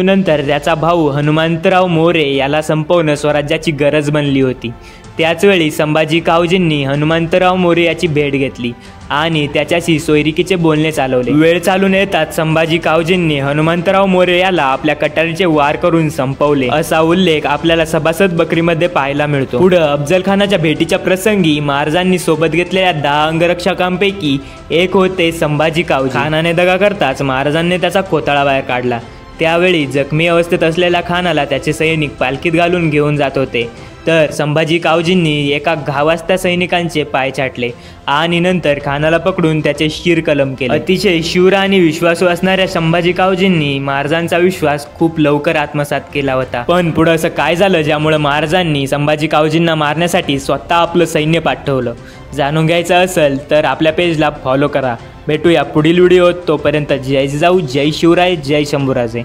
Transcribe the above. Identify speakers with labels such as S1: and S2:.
S1: नंतर त्याचा भाऊ हनुमंतराव मोरे याला संपवणं स्वराज्याची गरज बनली होती। त्याचवेळी संभाजी कावजींनी हनुमंतराव मोरे याची भेट घेतली आणि त्याच्याशी सोयरिकीचे बोलणे चालवले। वेळ चालून येताच संभाजी कावजींनी हनुमंतराव मोरे याला आपल्या कटारीचे वार करून संपवले, असा उल्लेख आपल्याला सभासद बकरीमध्ये पाहायला मिळतो। पुढे अफजल खानाच्या भेटीच्या प्रसंगी महाराजांनी सोबत घेतलेल्या 10 अंगरक्षकांपैकी एक होते संभाजी कावजी। खानाने दगा करताच महाराजांनी त्याचा खोताळा बाहेर काढला। त्यावेळी जखमी अवस्थेत असलेल्या खानाला त्याचे सैनिक पालखीत घालून घेऊन जात होते, तर संभाजी कावजींनी एका घावास्त्या सैनिकांचे पाय छाटले आणि नंतर खानाला पकडून त्याचे शिर कलम केले। अतिशय शूर आणि विश्वासू असणाऱ्या संभाजी कावजींनी महाराजांचा विश्वास खूप लवकर आत्मसात केला होता। पण पुढे असं काय झालं ज्यामुळे महाराजांनी संभाजी कावजींना मारण्यासाठी स्वतः आपलं सैन्य पाठवलं? जाणून घ्यायचं असेल तर आपल्या पेजला फॉलो करा। भेटूया पुढील व्हिडिओत। तोपर्यंत जय जिजाऊ, जय शिवराय, जय शंभूराजे।